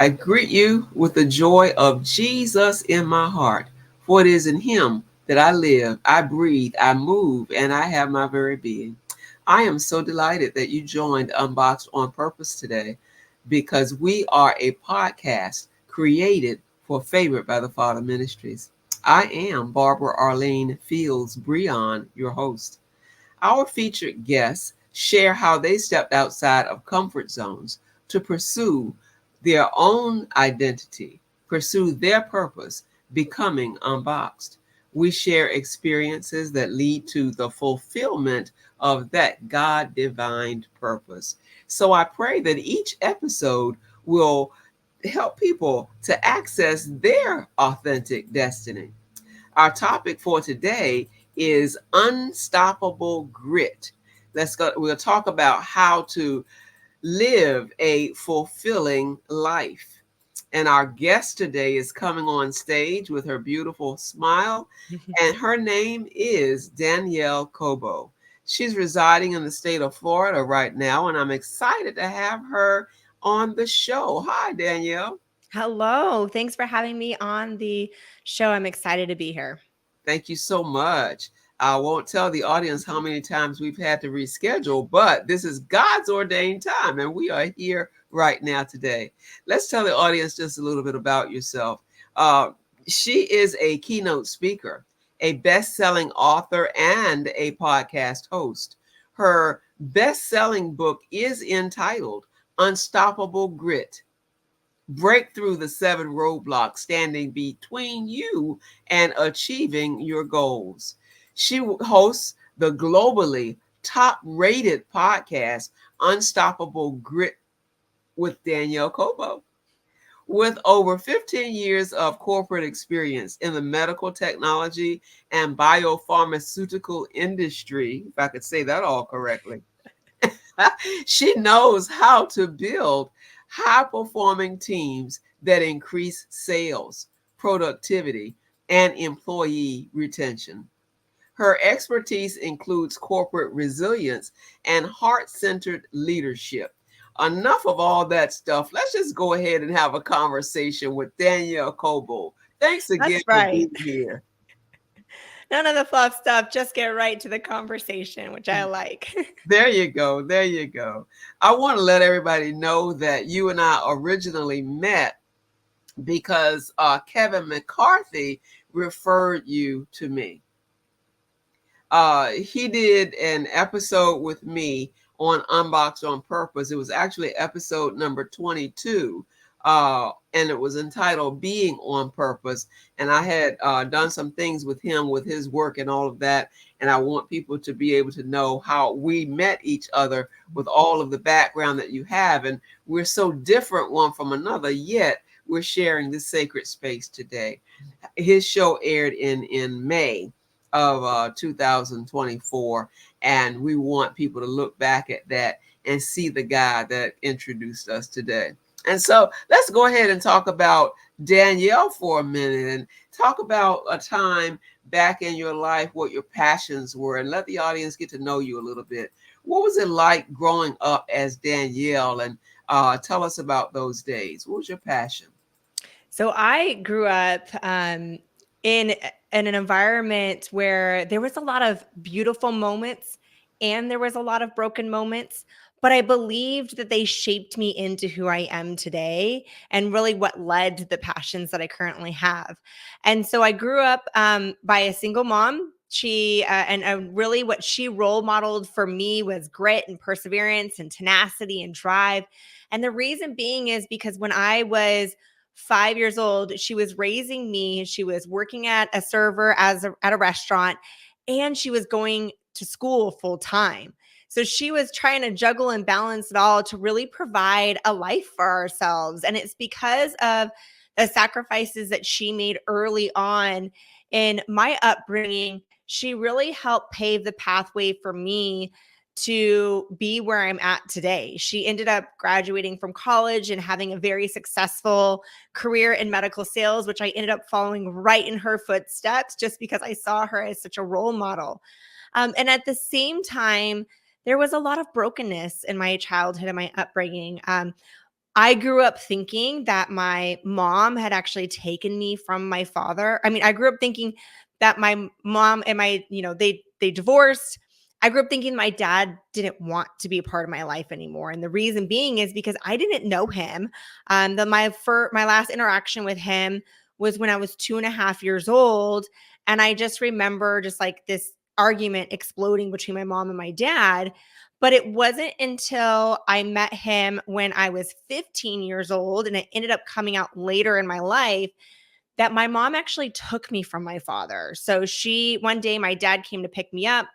I greet you with the joy of Jesus in my heart, for it is in him that I live, I breathe, I move, and I have my very being. I am so delighted that you joined Unboxed on purpose today because we are a podcast created for Favored by the Father Ministries. I am Barbara Arlene Fields Brehon, your host. Our featured guests share how they stepped outside of comfort zones to pursue their own identity, pursue their purpose, becoming unboxed. We share experiences that lead to the fulfillment of that God divined purpose. So I pray that each episode will help people to access their authentic destiny. Our topic for today is unstoppable grit. Let's go. We'll talk about how to live a fulfilling life. And our guest today is coming on stage with her beautiful smile, and her name is Danielle Cobo. She's residing in the state of Florida right now, and I'm excited to have her on the show. Hi, Danielle. Hello. Thanks for having me on the show. I'm excited to be here. Thank you so much. I won't tell the audience how many times we've had to reschedule, but this is God's ordained time, and we are here right now today. Let's tell the audience just a little bit about yourself. Uh, she is a keynote speaker, a best-selling author, and a podcast host. Her best-selling book is entitled Unstoppable Grit. Break through the 7 roadblocks standing between you and achieving your goals. She hosts the globally top rated podcast, Unstoppable Grit with Danielle Cobo. With over 15 years of corporate experience in the medical technology and biopharmaceutical industry, if I could say that all correctly, she knows how to build high performing teams that increase sales, productivity, and employee retention. Her expertise includes corporate resilience and heart centered leadership. Enough of all that stuff. Let's just go ahead and have a conversation with Danielle Cobo. Thanks again That's for right. being here. None of the fluff stuff. Just get right to the conversation, which I like. There you go. There you go. I want to let everybody know that you and I originally met because Kevin McCarthy referred you to me. He did an episode with me on Unboxed on Purpose. It was actually episode number 22, and it was entitled Being on Purpose. And I had done some things with him with his work and all of that. And I want people to be able to know how we met each other with all of the background that you have. And we're so different one from another, yet we're sharing this sacred space today. His show aired in May of 2024, and we want people to look back at that and see the guy that introduced us today. And so let's go ahead and talk about Danielle for a minute and talk about a time back in your life, what your passions were, and let the audience get to know you a little bit. What was it like growing up as Danielle? And tell us about those days. What was your passion? So I grew up in an environment where there was a lot of beautiful moments and there was a lot of broken moments, but I believed that they shaped me into who I am today and really what led to the passions that I currently have. And so I grew up by a single mom. She and really what she role modeled for me was grit and perseverance and tenacity and drive. And the reason being is because when I was 5 years old, she was raising me. She was working at a server at a restaurant, and she was going to school full time. So she was trying to juggle and balance it all to really provide a life for ourselves. And it's because of the sacrifices that she made early on in my upbringing. She really helped pave the pathway for me to be where I'm at today. She ended up graduating from college and having a very successful career in medical sales, which I ended up following right in her footsteps just because I saw her as such a role model. And at the same time, there was a lot of brokenness in my childhood and my upbringing. I grew up thinking that my mom had actually taken me from my father. I mean, I grew up thinking that my mom and they divorced. I grew up thinking my dad didn't want to be a part of my life anymore, and the reason being is because I didn't know him. My last interaction with him was when I was 2.5 years old, and I just remember just like this argument exploding between my mom and my dad. But it wasn't until I met him when I was 15 years old, and it ended up coming out later in my life, that my mom actually took me from my father. So one day, my dad came to pick me up,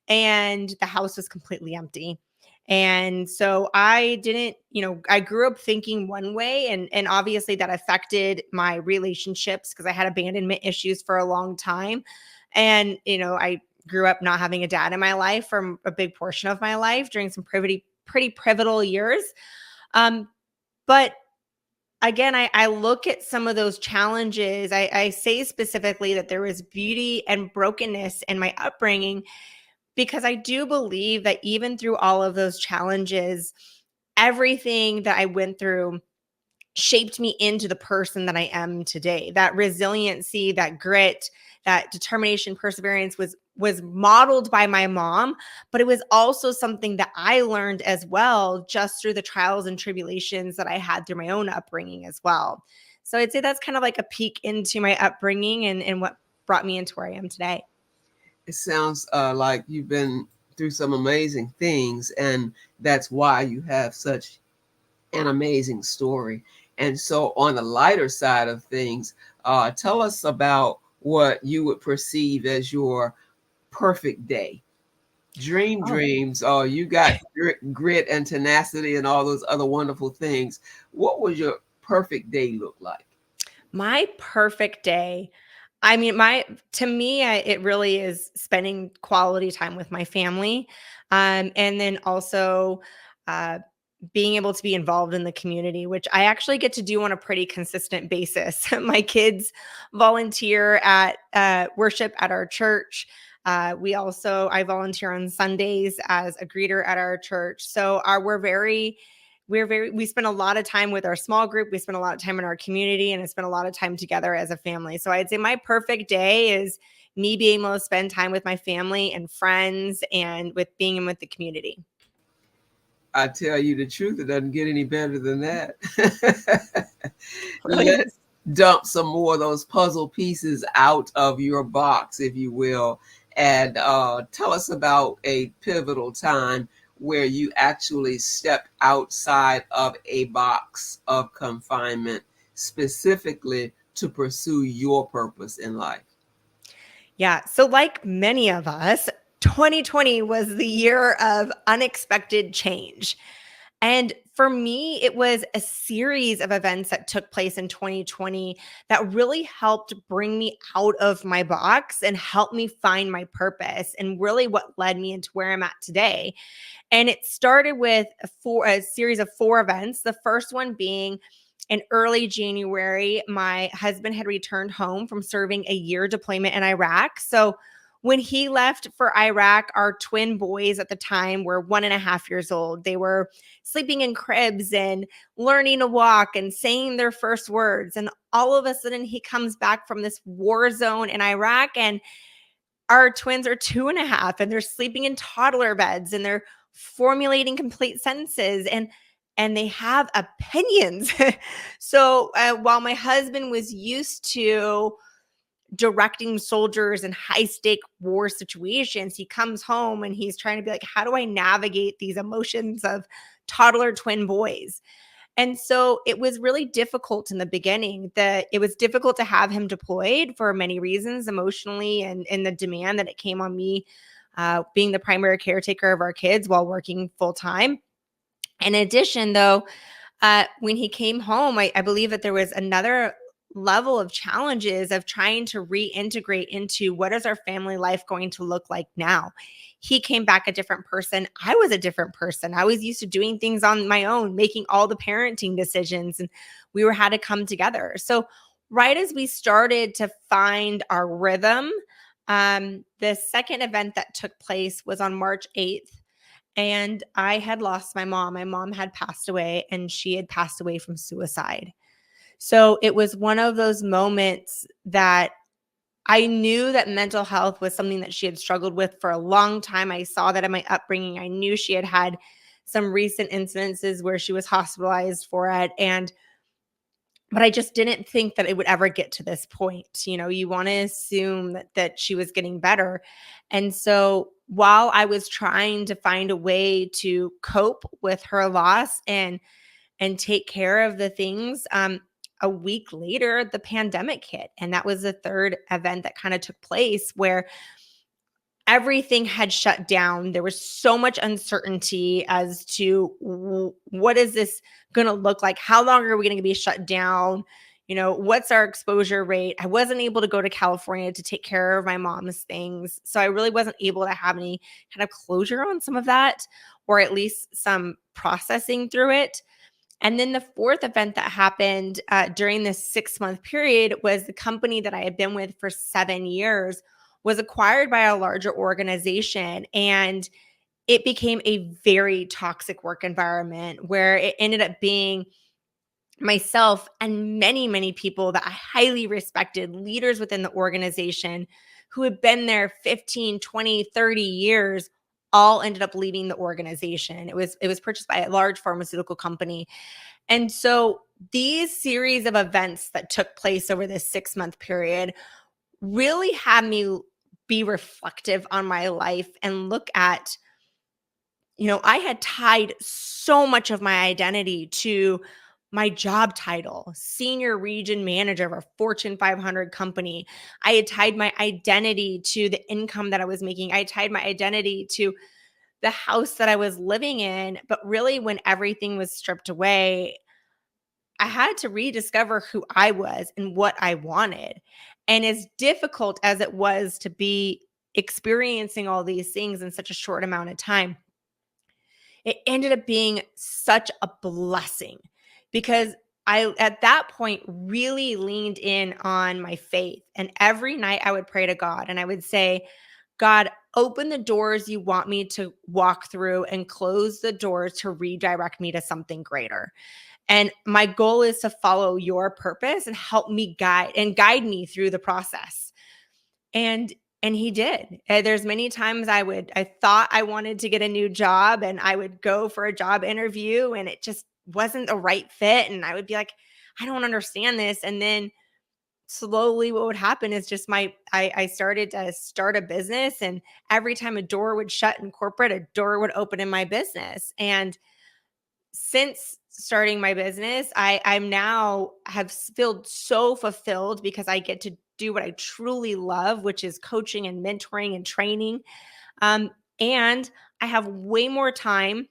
and the house was completely empty. And so I didn't, I grew up thinking one way, and obviously that affected my relationships because I had abandonment issues for a long time. And, I grew up not having a dad in my life for a big portion of my life during some pretty pivotal years. Um, but again, I look at some of those challenges. I say specifically that there was beauty and brokenness in my upbringing, because I do believe that even through all of those challenges, everything that I went through shaped me into the person that I am today. That resiliency, that grit, that determination, perseverance was modeled by my mom, but it was also something that I learned as well just through the trials and tribulations that I had through my own upbringing as well. So I'd say that's kind of like a peek into my upbringing and what brought me into where I am today. It sounds like you've been through some amazing things, and that's why you have such an amazing story. And so, on the lighter side of things, tell us about what you would perceive as your perfect day. Dream Oh, dreams. Oh, you got grit and tenacity and all those other wonderful things. What would your perfect day look like? my perfect day. I mean, to me, it really is spending quality time with my family, and then also uh, being able to be involved in the community, which I actually get to do on a pretty consistent basis. My kids volunteer at worship at our church. I volunteer on Sundays as a greeter at our church. So we spend a lot of time with our small group. We spend a lot of time in our community, and I spend a lot of time together as a family. So I'd say my perfect day is me being able to spend time with my family and friends and with being in with the community. I tell you the truth, it doesn't get any better than that. Really Let's is. dump some more of those puzzle pieces out of your box, if you will, and tell us about a pivotal time where you actually stepped outside of a box of confinement specifically to pursue your purpose in life. Yeah. So, like many of us, 2020 was the year of unexpected change. And for me, it was a series of events that took place in 2020 that really helped bring me out of my box and help me find my purpose, and really what led me into where I'm at today. And it started with a series of 4 events. The first one being in early January, my husband had returned home from serving a year deployment in Iraq. So when he left for Iraq, our twin boys at the time were 1.5 years old. They were sleeping in cribs and learning to walk and saying their first words. And all of a sudden, he comes back from this war zone in Iraq, and our twins are 2.5, and they're sleeping in toddler beds, and they're formulating complete sentences, and they have opinions. So while my husband was used to directing soldiers in high stake war situations, he comes home and he's trying to be like, how do I navigate these emotions of toddler twin boys? And so it was really difficult in the beginning. That it was difficult to have him deployed for many reasons, emotionally, and the demand that it came on me, being the primary caretaker of our kids while working full time. In addition, though, when he came home, I believe that there was another level of challenges of trying to reintegrate into what is our family life going to look like now. He came back a different person. I was a different person. I was used to doing things on my own, making all the parenting decisions, and had to come together. So right as we started to find our rhythm, the second event that took place was on March 8th. and I had lost my mom. My mom had passed away, and she had passed away from suicide. So it was one of those moments that I knew that mental health was something that she had struggled with for a long time. I saw that in my upbringing. I knew she had had some recent incidences where she was hospitalized for it. But I just didn't think that it would ever get to this point. You know, you want to assume that she was getting better. And so while I was trying to find a way to cope with her loss and take care of the things, a week later the pandemic hit, and that was the third event that kind of took place where everything had shut down. There was so much uncertainty as to what is this going to look like? How long are we going to be shut down? You know, what's our exposure rate? I wasn't able to go to California to take care of my mom's things. So I really wasn't able to have any kind of closure on some of that, or at least some processing through it. And then the fourth event that happened during this 6-month period was the company that I had been with for 7 years was acquired by a larger organization. And it became a very toxic work environment where it ended up being myself and many, many people that I highly respected, leaders within the organization who had been there 15, 20, 30 years, all ended up leaving the organization. It was purchased by a large pharmaceutical company. And so these series of events that took place over this 6-month period really had me be reflective on my life and look at, I had tied so much of my identity to my job title, senior region manager of a Fortune 500 company. I had tied my identity to the income that I was making. I tied my identity to the house that I was living in. But really, when everything was stripped away, I had to rediscover who I was and what I wanted. And as difficult as it was to be experiencing all these things in such a short amount of time, it ended up being such a blessing because I, at that point, really leaned in on my faith. And every night I would pray to God and I would say, God, open the doors you want me to walk through and close the doors to redirect me to something greater. And my goal is to follow your purpose and help me guide me through the process. And he did. There's many times I thought I wanted to get a new job and I would go for a job interview and it just wasn't the right fit. And I would be like, I don't understand this. And then slowly what would happen is just I started to start a business, and every time a door would shut in corporate, a door would open in my business. And since starting my business, I'm now have felt so fulfilled because I get to do what I truly love, which is coaching and mentoring and training. And I have way more time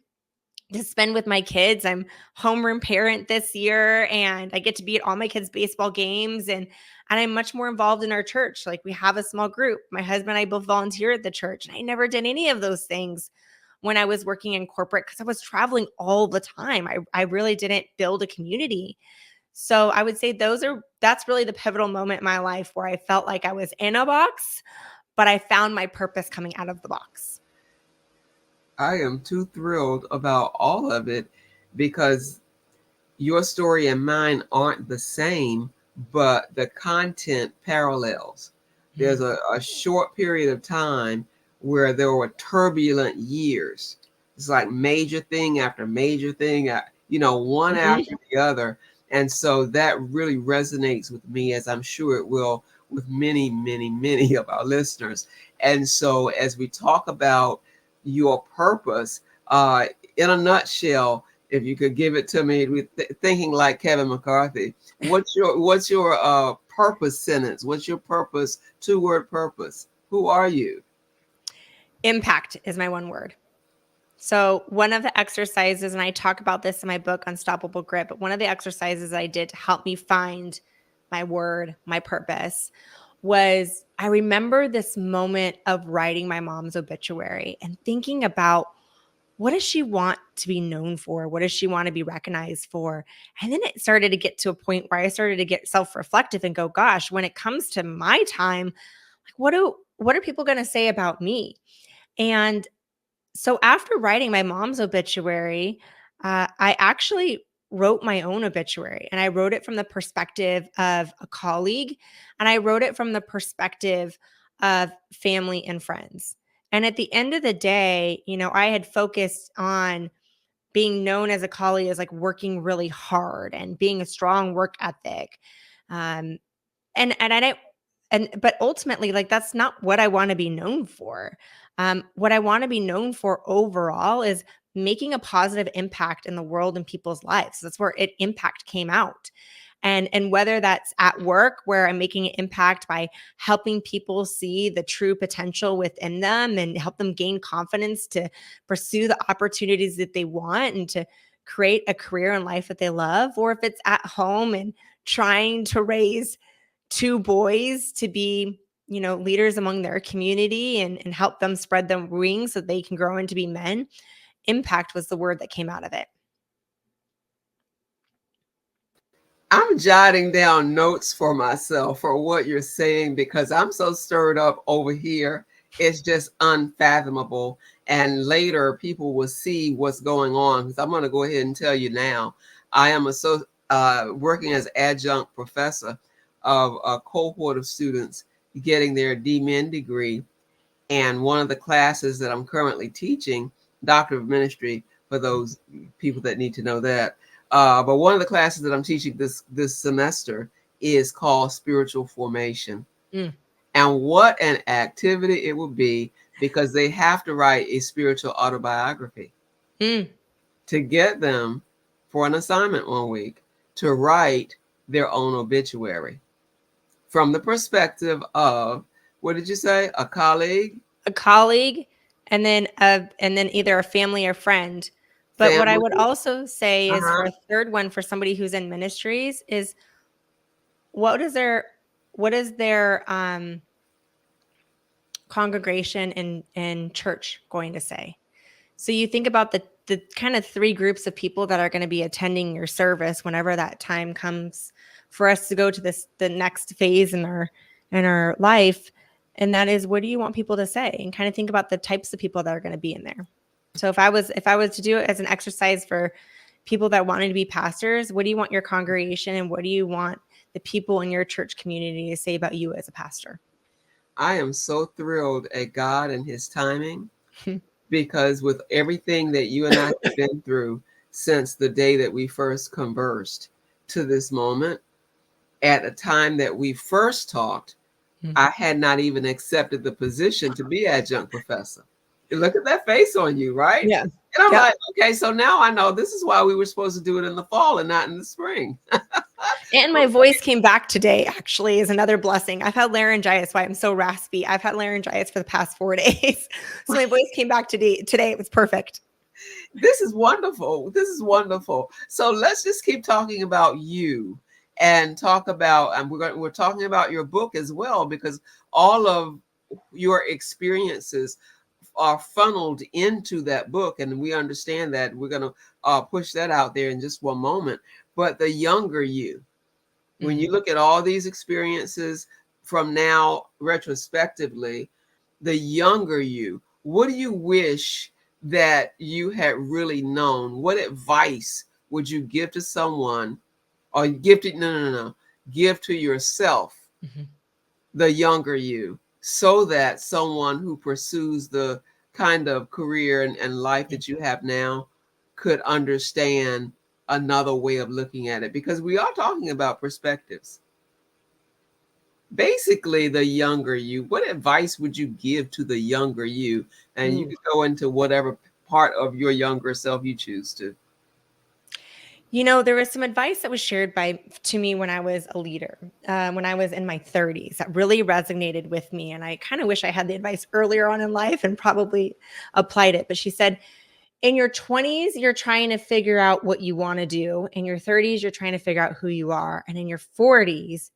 to spend with my kids. I'm homeroom parent this year, and I get to be at all my kids' baseball games, and I'm much more involved in our church. Like, we have a small group. My husband and I both volunteer at the church, and I never did any of those things when I was working in corporate because I was traveling all the time. I really didn't build a community. So I would say that's really the pivotal moment in my life where I felt like I was in a box, but I found my purpose coming out of the box. I am too thrilled about all of it because your story and mine aren't the same, but the content parallels. There's a short period of time where there were turbulent years. It's like major thing after major thing, one after the other. And so that really resonates with me, as I'm sure it will with many, many, many of our listeners. And so as we talk about your purpose, in a nutshell, if you could give it to me, thinking like Kevin McCarthy, what's your purpose sentence? What's your purpose? 2-word purpose. Who are you? Impact is my one word. So one of the exercises, and I talk about this in my book, Unstoppable Grit, but one of the exercises I did to help me find my word, my purpose, was I remember this moment of writing my mom's obituary and thinking about, what does she want to be known for? What does she want to be recognized for? And then it started to get to a point where I started to get self-reflective and go, gosh, when it comes to my time, like what are people going to say about me? And So after writing my mom's obituary, I actually wrote my own obituary, and I wrote it from the perspective of a colleague, and I wrote it from the perspective of family and friends. And at the end of the day, I had focused on being known as a colleague as like working really hard and being a strong work ethic. Um, and I don't but ultimately, like, that's not what I wanna be known for. What I wanna be known for overall is making a positive impact in the world and people's lives. That's where impact came out. And whether that's at work where I'm making an impact by helping people see the true potential within them and help them gain confidence to pursue the opportunities that they want and to create a career in life that they love, or if it's at home and trying to raise two boys to be, leaders among their community and help them spread their wings so they can grow into be men. Impact was the word that came out of it. I'm jotting down notes for myself for what you're saying because I'm so stirred up over here. It's just unfathomable. And later, people will see what's going on. Because I'm going to go ahead and tell you now. I am working as adjunct professor of a cohort of students getting their DMin degree. And one of the classes that I'm currently teaching, Doctor of Ministry, for those people that need to know that. But one of the classes that I'm teaching this semester is called Spiritual Formation. Mm. And what an activity it will be, because they have to write a spiritual autobiography to get them for an assignment one week to write their own obituary from the perspective of, what did you say, a colleague? A colleague, and then either a family or friend. But what I would Family. also say is, for Uh-huh. a third one, for somebody who's in ministries, is what is their congregation and church going to say? So you think about the kind of three groups of people that are going to be attending your service whenever that time comes for us to go to the next phase in our life. And that is, what do you want people to say? And kind of think about the types of people that are going to be in there. So if I was to do it as an exercise for people that wanted to be pastors, what do you want your congregation and what do you want the people in your church community to say about you as a pastor? I am so thrilled at God and his timing, because with everything that you and I have been through since the day that we first conversed to this moment, at the time that we first talked, I had not even accepted the position to be adjunct professor. Look at that face on you, right? Yeah. And I'm Yep. like, okay, so now I know this is why we were supposed to do it in the fall and not in the spring. And my voice came back today, actually, is another blessing. I've had laryngitis, why I'm so raspy. I've had laryngitis for the past 4 days. So my voice came back today. It was perfect. This is wonderful. This is wonderful. So let's just keep talking about you and talk about, and we're talking about your book as well, because all of your experiences are funneled into that book, and we understand that. We're going to push that out there in just one moment. But the younger you, when you look at all these experiences from now retrospectively, the younger you, what do you wish that you had really known? What advice would you give to someone, or give to, no, give to yourself, the younger you, so that someone who pursues the kind of career and life that you have now could understand another way of looking at it? Because we are talking about perspectives. Basically, the younger you, what advice would you give to the younger you? And you Ooh. could go into whatever part of your younger self you choose to. There was some advice that was shared to me when I was a leader, when I was in my 30s, that really resonated with me. And I kind of wish I had the advice earlier on in life and probably applied it. But she said, in your 20s, you're trying to figure out what you want to do. In your 30s, you're trying to figure out who you are. And in your 40s,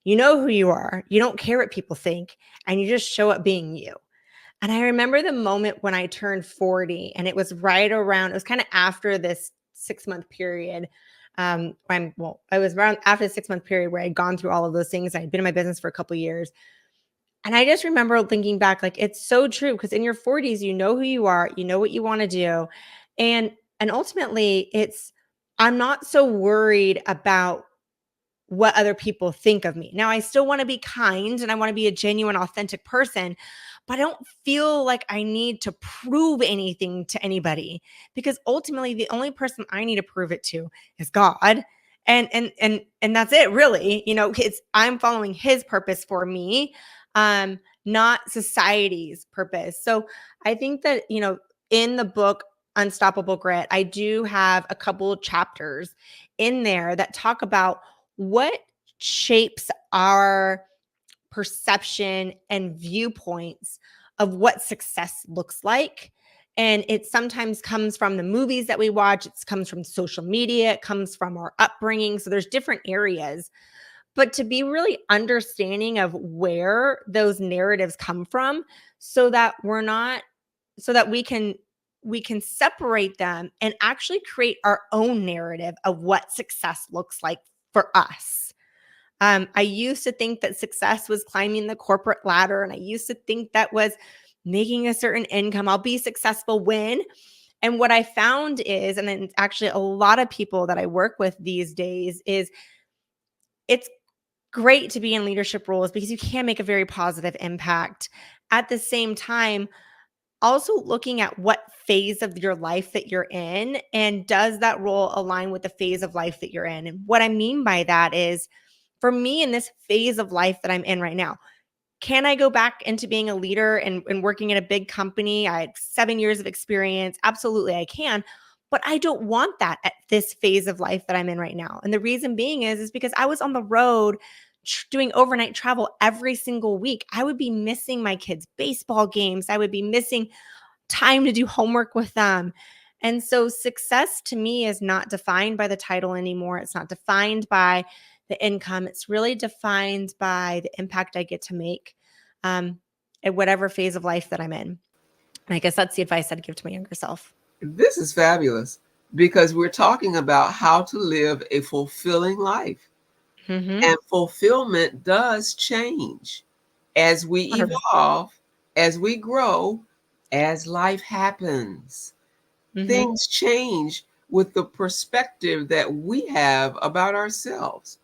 you know who you are. You don't care what people think, and you just show up being you. And I remember the moment when I turned 40, and it was it was kind of after this 6-month period. It was around after the 6-month period where I'd gone through all of those things. I'd been in my business for a couple of years. And I just remember thinking back, like, it's so true, because in your 40s, you know who you are, you know what you want to do. And ultimately, I'm not so worried about what other people think of me. Now, I still want to be kind and I want to be a genuine, authentic person, but I don't feel like I need to prove anything to anybody, because ultimately the only person I need to prove it to is God. And that's it, really. It's I'm following his purpose for me, not society's purpose. So I think that, in the book Unstoppable Grit, I do have a couple chapters in there that talk about what shapes our perception and viewpoints of what success looks like. And it sometimes comes from the movies that we watch, it comes from social media, it comes from our upbringing. So there's different areas. But to be really understanding of where those narratives come from, so that we're not, so that we can separate them and actually create our own narrative of what success looks like for us. I used to think that success was climbing the corporate ladder, and I used to think that was making a certain income. I'll be successful when. And what I found is, and then actually a lot of people that I work with these days, is it's great to be in leadership roles because you can make a very positive impact. At the same time, also looking at what phase of your life that you're in, and does that role align with the phase of life that you're in? And what I mean by that is, for me, in this phase of life that I'm in right now, can I go back into being a leader and working in a big company? I had 7 years of experience. Absolutely, I can. But I don't want that at this phase of life that I'm in right now. And the reason being is because I was on the road doing overnight travel every single week. I would be missing my kids' baseball games. I would be missing time to do homework with them. And so success to me is not defined by the title anymore. It's not defined by the income. It's really defined by the impact I get to make, at whatever phase of life that I'm in. And I guess that's the advice I'd give to my younger self. This is fabulous because we're talking about how to live a fulfilling life. Mm-hmm. And fulfillment does change as we 100%. evolve, as we grow, as life happens. Mm-hmm. Things change with the perspective that we have about ourselves.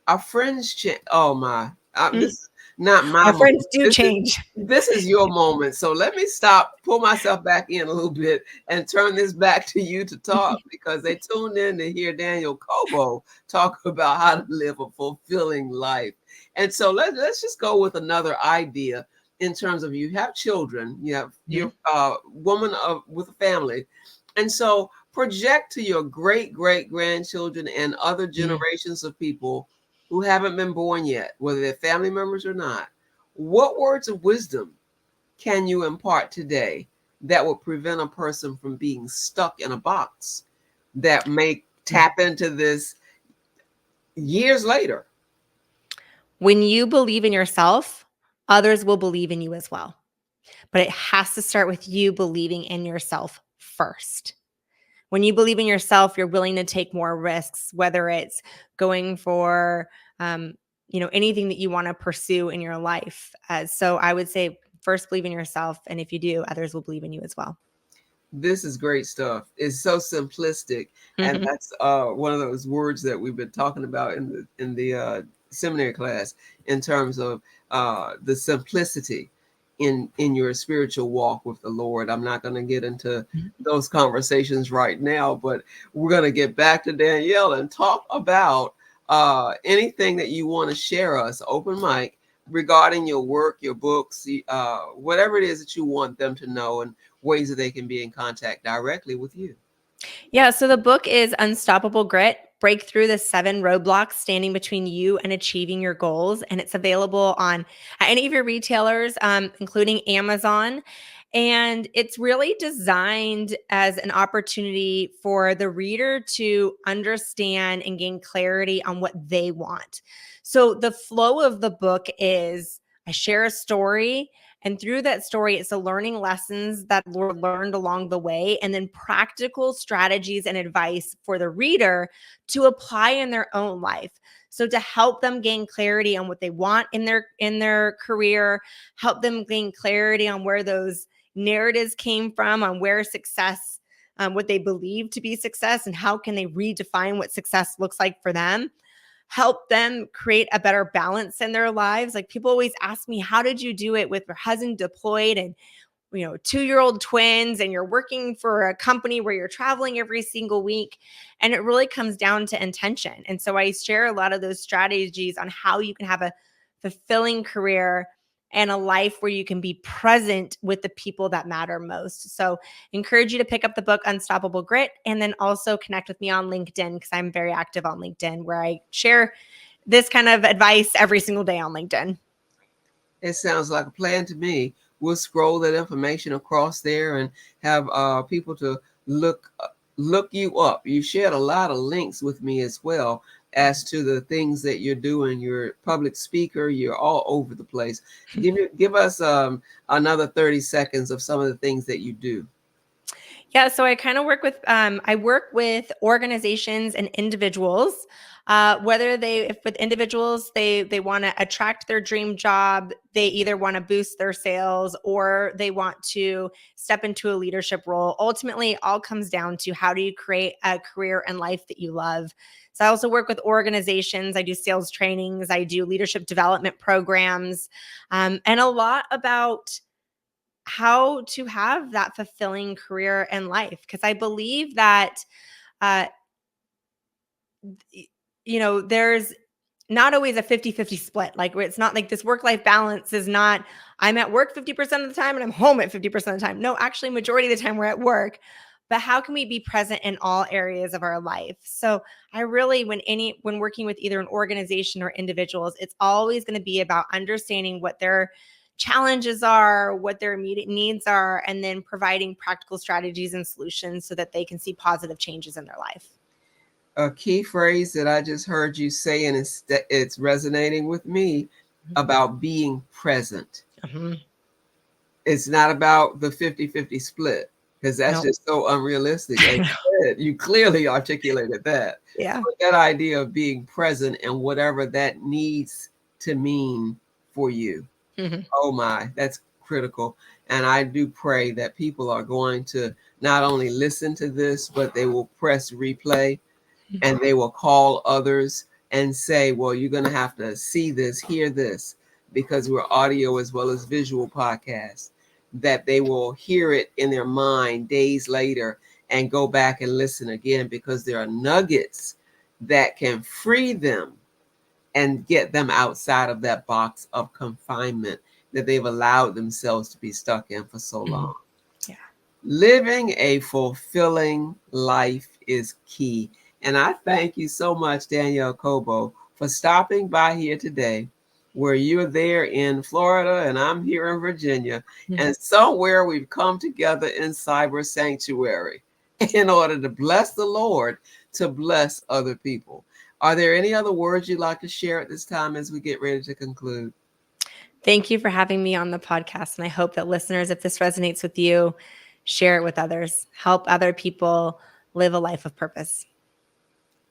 Our friends change. Oh my! This is not my Our moment. friends do This is change. this is your moment. So let me stop, pull myself back in a little bit, and turn this back to you to talk because they tuned in to hear Danielle Cobo talk about how to live a fulfilling life. And so let's just go with another idea in terms of you have children, you have Mhm. your woman with a family, and so project to your great great grandchildren and other Mhm. generations of people who haven't been born yet, whether they're family members or not. What words of wisdom can you impart today that will prevent a person from being stuck in a box that may tap into this years later? When you believe in yourself, others will believe in you as well. But it has to start with you believing in yourself first. When you believe in yourself, you're willing to take more risks, whether it's going for, anything that you want to pursue in your life. So I would say, first believe in yourself, and if you do, others will believe in you as well. This is great stuff. It's so simplistic, and Mhm. that's one of those words that we've been talking about in the seminary class in terms of the simplicity in your spiritual walk with the Lord. I'm not going to get into those conversations right now, but we're going to get back to Danielle and talk about anything that you want to share us, open mic, regarding your work, your books, whatever it is that you want them to know, and ways that they can be in contact directly with you. Yeah, so the book is Unstoppable Grit: Break Through the 7 Roadblocks Standing Between You and Achieving Your Goals. And it's available on any of your retailers, including Amazon. And it's really designed as an opportunity for the reader to understand and gain clarity on what they want. So the flow of the book is, I share a story, And through that story, it's the learning lessons that Lord learned along the way, and then practical strategies and advice for the reader to apply in their own life. So to help them gain clarity on what they want in their career, help them gain clarity on where those narratives came from, on where success, what they believe to be success, and how can they redefine what success looks like for them. Help them create a better balance in their lives. Like, people always ask me, how did you do it with your husband deployed and 2-year-old twins, and you're working for a company where you're traveling every single week? And it really comes down to intention. And so I share a lot of those strategies on how you can have a fulfilling career and a life where you can be present with the people that matter most. So encourage you to pick up the book Unstoppable Grit, and then also connect with me on LinkedIn, because I'm very active on LinkedIn, where I share this kind of advice every single day on LinkedIn. It sounds like a plan to me. We'll scroll that information across there and have people to look you up. You shared a lot of links with me as well as to the things that you're doing. You're a public speaker. You're all over the place. Give us another 30 seconds of some of the things that you do. Yeah, so I kind of work with organizations and individuals. If with individuals, they want to attract their dream job, they either want to boost their sales or they want to step into a leadership role. Ultimately, it all comes down to, how do you create a career and life that you love? So I also work with organizations. I do sales trainings, I do leadership development programs, and a lot about how to have that fulfilling career and life. Because I believe that, uh, there's not always a 50-50 split. Like, it's not like this work-life balance is not, I'm at work 50% of the time and I'm home at 50% of the time. No, actually, majority of the time we're at work. But how can we be present in all areas of our life? So I really, when working with either an organization or individuals, it's always going to be about understanding what their challenges are, what their immediate needs are, and then providing practical strategies and solutions so that they can see positive changes in their life. A key phrase that I just heard you say, and it's resonating with me, about being present. Mm-hmm. It's not about the 50-50 split, because that's just so unrealistic. As you said, you clearly articulated that. Yeah. But that idea of being present and whatever that needs to mean for you. Mm-hmm. Oh my, that's critical. And I do pray that people are going to not only listen to this, but they will press replay and they will call others and say, well, you're going to have to see this, hear this, because we're audio as well as visual podcasts, that they will hear it in their mind days later and go back and listen again, because there are nuggets that can free them and get them outside of that box of confinement that they've allowed themselves to be stuck in for so long. Yeah. Living a fulfilling life is key. And I thank you so much, Danielle Cobo, for stopping by here today, where you're there in Florida and I'm here in Virginia. Mm-hmm. And somewhere we've come together in Cyber Sanctuary in order to bless the Lord, to bless other people. Are there any other words you'd like to share at this time as we get ready to conclude? Thank you for having me on the podcast. And I hope that listeners, if this resonates with you, share it with others, help other people live a life of purpose.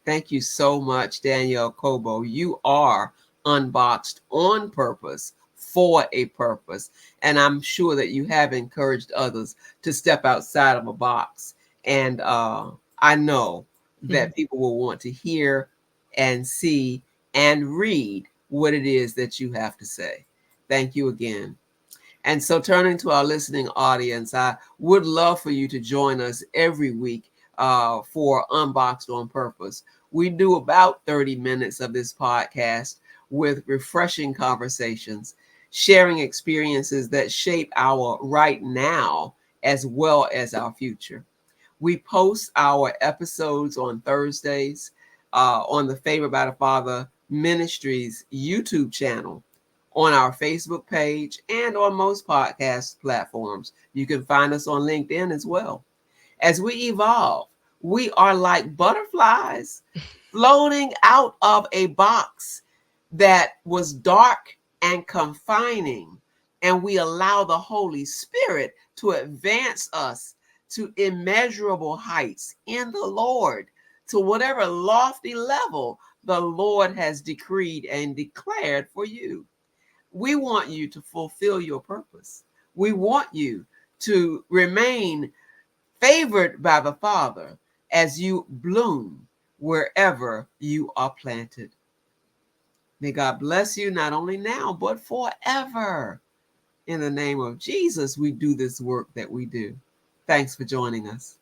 Thank you so much, Danielle Cobo. You are unboxed on purpose for a purpose. And I'm sure that you have encouraged others to step outside of a box. And I know that people will want to hear and see and read what it is that you have to say. Thank you again. And so, turning to our listening audience, I would love for you to join us every week for Unboxed on Purpose. We do about 30 minutes of this podcast with refreshing conversations, sharing experiences that shape our right now as well as our future. We post our episodes on Thursdays on the Favored by the Father Ministries YouTube channel, on our Facebook page, and on most podcast platforms. You can find us on LinkedIn as well. As we evolve, we are like butterflies floating out of a box that was dark and confining, and we allow the Holy Spirit to advance us to immeasurable heights in the Lord, to whatever lofty level the Lord has decreed and declared for you. We want you to fulfill your purpose. We want you to remain favored by the Father as you bloom wherever you are planted. May God bless you not only now, but forever. In the name of Jesus, we do this work that we do. Thanks for joining us.